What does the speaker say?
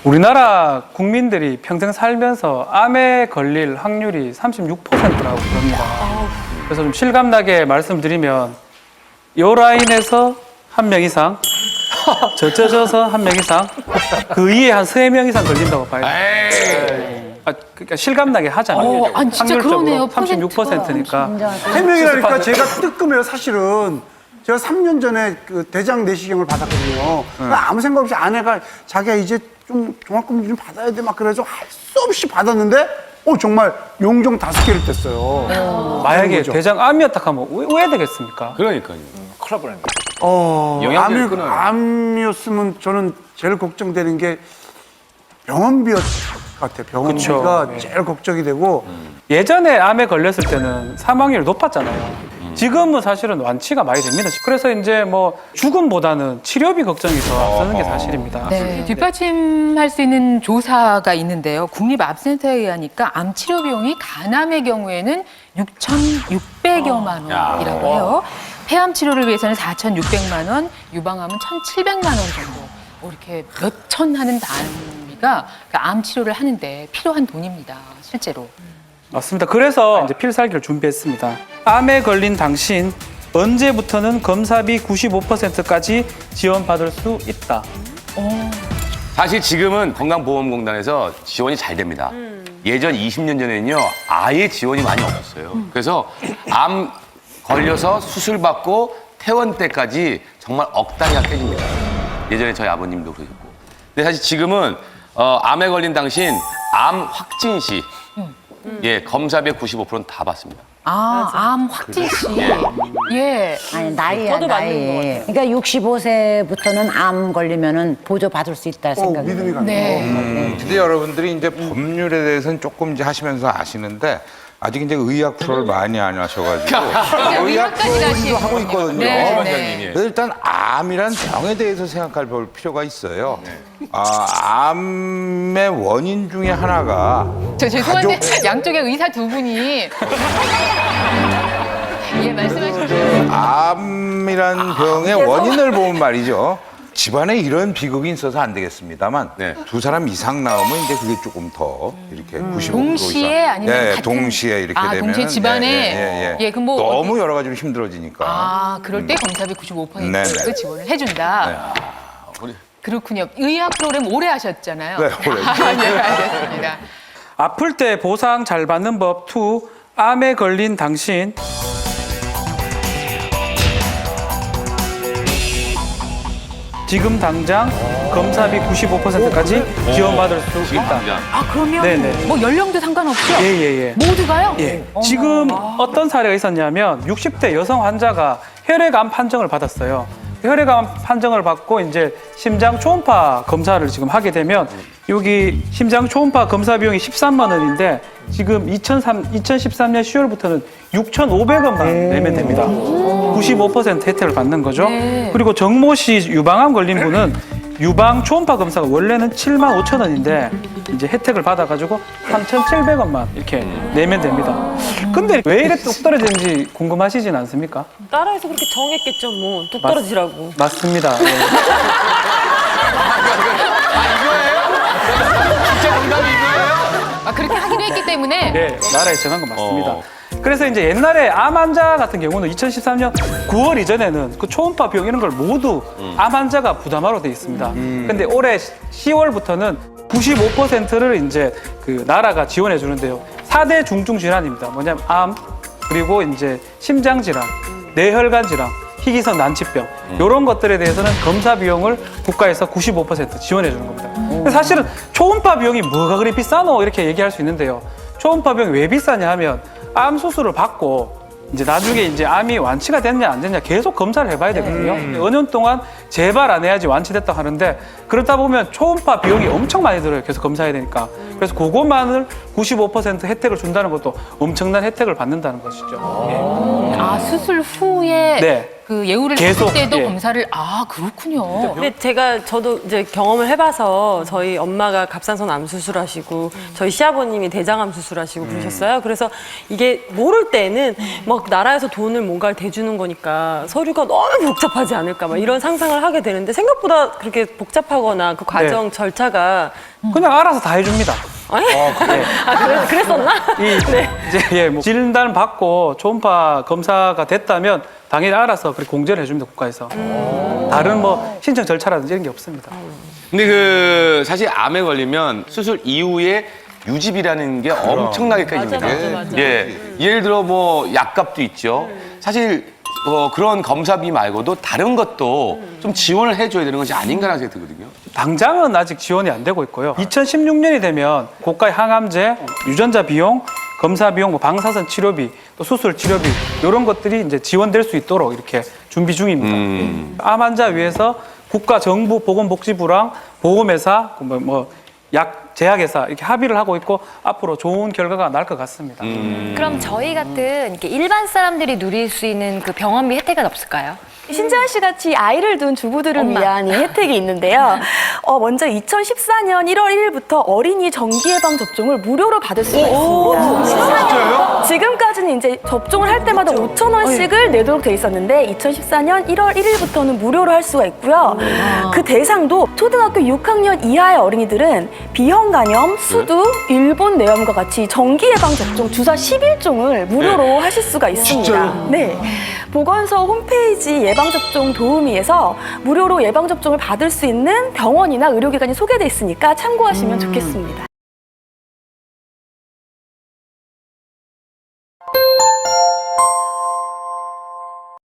우리나라 국민들이 평생 살면서 암에 걸릴 확률이 36%라고 그럽니다. 그래서 좀 실감나게 말씀드리면 요 라인에서 한 명 이상, 젖혀져서 한 명 이상, 그 위에 한 3명 이상 걸린다고 봐야 돼요. 그러니까 실감나게 하잖아요. 아니, 진짜 그러네요. 36%니까. 3명이라니까 제가 뜨끔해요, 사실은. 제가 3년 전에 그 대장 내시경을 받았거든요. 아무 생각 없이 아내가 자기가 이제 좀 종합금리 좀 받아야 돼 막 그래서 할 수 없이 받았는데 정말 용종 5개를 뗐어요. 만약에 대장암이었다 하면 왜 되겠습니까? 그러니까요. 큰일 날 뻔했네. 영양제를 끊어요. 암이었으면 저는 제일 걱정되는 게 병원비 같아요. 병원비가 그쵸. 제일 걱정이 되고 예전에 암에 걸렸을 때는 사망률이 높았잖아요. 지금은 사실은 완치가 많이 됩니다. 그래서 이제 뭐 죽음보다는 치료비 걱정이 더 앞서는 게 사실입니다. 네, 뒷받침할 수 있는 조사가 있는데요. 국립암센터에 의하니까 암 치료 비용이 간암의 경우에는 6,600여만 원이라고 해요. 폐암 치료를 위해서는 4,600만 원, 유방암은 1,700만 원 정도. 이렇게 몇천 하는 단위가 암 치료를 하는데 필요한 돈입니다. 실제로. 맞습니다. 그래서 이제 필살기를 준비했습니다. 암에 걸린 당신 언제부터는 검사비 95%까지 지원받을 수 있다. 사실 지금은 건강보험공단에서 지원이 잘 됩니다. 예전 20년 전에는요, 아예 지원이 많이 없었어요. 그래서 암 걸려서 수술받고 퇴원 때까지 정말 억 단위가 깨집니다. 예전에 저희 아버님도 그러셨고. 근데 사실 지금은 암에 걸린 당신 암 확진 시 검사비 95%는 다 받습니다. 암 확진 시. 예. 아니 나이야 나이. 그러니까 65세부터는 암 걸리면은 보조 받을 수 있다 생각이. 믿음이 가요. 네. 근데 여러분들이 이제 법률에 대해서는 조금 이제 하시면서 아시는데 아직 이제 의학 프로를 많이 안 하셔가지고 의학까지 프로도 하시고. 하고 있거든요. 네, 네. 그래서 일단 암이란 병에 대해서 생각할 필요가 있어요. 암의 원인 중에 하나가 저 죄송한데 양쪽에 의사 두 분이 예 말씀하십시오. 암이란 병의 원인을 보면 말이죠. 집안에 이런 비극이 있어서 안 되겠습니다만 네. 두 사람 이상 나오면 이제 그게 조금 더 이렇게 95% 동시에 이상. 아니면 네, 같은- 동시에 이렇게 되면 동시에 집안에 예. 그럼 뭐 너무 여러 가지로 힘들어지니까. 그럴 때 검사비 95% 네네. 지원을 해준다. 우리 그렇군요. 의학 프로그램 오래 하셨잖아요. 네, 오래. 네, 알겠습니다. 아플 때 보상 잘 받는 법 2. 암에 걸린 당신 지금 당장 검사비 95%까지 지원받을 수 지금 있다. 당장. 그러면 네네. 뭐 연령도 상관없죠? 예. 모두가요? 예. 지금 어떤 사례가 있었냐면 60대 여성 환자가 혈액암 판정을 받았어요. 혈액암 판정을 받고 이제 심장 초음파 검사를 지금 하게 되면 여기 심장 초음파 검사 비용이 13만 원인데 지금 2013년 10월부터는 6,500원만 내면 됩니다. 95% 혜택을 받는 거죠. 네. 그리고 정모 씨 유방암 걸린 분은 유방 초음파 검사가 원래는 7만 5천 원인데 이제 혜택을 받아가지고 3,700원만 이렇게 내면 됩니다. 근데 왜 이래 뚝 떨어지는지 궁금하시진 않습니까? 따라해서 그렇게 정했겠죠, 뭐. 뚝 떨어지라고. 맞습니다. 예. 진짜 정답이 이거예요? 그렇게 하기로 했기 때문에 네, 나라에 정한 건 맞습니다. 그래서 이제 옛날에 암 환자 같은 경우는 2013년 9월 이전에는 그 초음파 비용 이런 걸 모두 암 환자가 부담하러 돼 있습니다. 근데 올해 10월부터는 95%를 이제 그 나라가 지원해 주는데요. 4대 중증 질환입니다. 뭐냐면 암, 그리고 이제 심장 질환, 뇌혈관 질환, 희귀성 난치병 이런 것들에 대해서는 검사 비용을 국가에서 95% 지원해 주는 겁니다. 근데 사실은 초음파 비용이 뭐가 그리 비싸노 이렇게 얘기할 수 있는데요. 초음파 비용이 왜 비싸냐 하면 암 수술을 받고 이제 나중에 이제 암이 완치가 됐냐 안 됐냐 계속 검사를 해봐야 되거든요. 5년 동안 재발 안 해야지 완치됐다고 하는데 그러다 보면 초음파 비용이 엄청 많이 들어요. 계속 검사해야 되니까. 그래서 그것만을 95% 혜택을 준다는 것도 엄청난 혜택을 받는다는 것이죠. 아, 수술 후에 네. 그 예우를 계속, 했을 때도 예. 검사를 그렇군요. 근데 저도 이제 경험을 해봐서 저희 엄마가 갑상선 암 수술하시고 저희 시아버님이 대장암 수술하시고 그러셨어요. 그래서 이게 모를 때는 막 나라에서 돈을 뭔가를 대주는 거니까 서류가 너무 복잡하지 않을까 막 이런 상상을 하게 되는데 생각보다 그렇게 복잡하거나 그 과정 절차가 그냥 알아서 다 해줍니다. 그랬었나? 이제 뭐 진단 받고 초음파 검사가 됐다면 당연히 알아서 그렇게 공제를 해줍니다, 국가에서. 다른 뭐 신청 절차라든지 이런 게 없습니다. 근데 그 사실 암에 걸리면 수술 이후에 유지비라는 게 엄청나게 커집니다. 맞아. 예, 예를 들어 뭐 약값도 있죠. 사실 그런 검사비 말고도 다른 것도 좀 지원을 해줘야 되는 것이 아닌가라는 생각이 들거든요. 당장은 아직 지원이 안 되고 있고요. 2016년이 되면 고가의 항암제, 유전자 비용, 검사 비용, 뭐 방사선 치료비, 또 수술 치료비 이런 것들이 이제 지원될 수 있도록 이렇게 준비 중입니다. 암 환자 위해서 국가, 정부, 보건복지부랑 보험회사, 약 제약회사 이렇게 합의를 하고 있고 앞으로 좋은 결과가 날 것 같습니다. 그럼 저희 같은 이렇게 일반 사람들이 누릴 수 있는 그 병원비 혜택은 없을까요? 신재환 씨 같이 아이를 둔 주부들을 위한 이 혜택이 있는데요. 먼저 2014년 1월 1일부터 어린이 정기 예방 접종을 무료로 받을 수가 있습니다. 진짜요? 지금까지는 이제 접종을 할 때마다 5,000원씩을 내도록 돼 있었는데 2014년 1월 1일부터는 무료로 할 수가 있고요. 그 대상도 초등학교 6학년 이하의 어린이들은 비형 감염, 수두, 일본 뇌염과 같이 정기 예방 접종 주사 11종을 무료로 하실 수가 있습니다. 네. 보건소 홈페이지 예방접종 도우미에서 무료로 예방접종을 받을 수 있는 병원이나 의료기관이 소개돼 있으니까 참고하시면 좋겠습니다.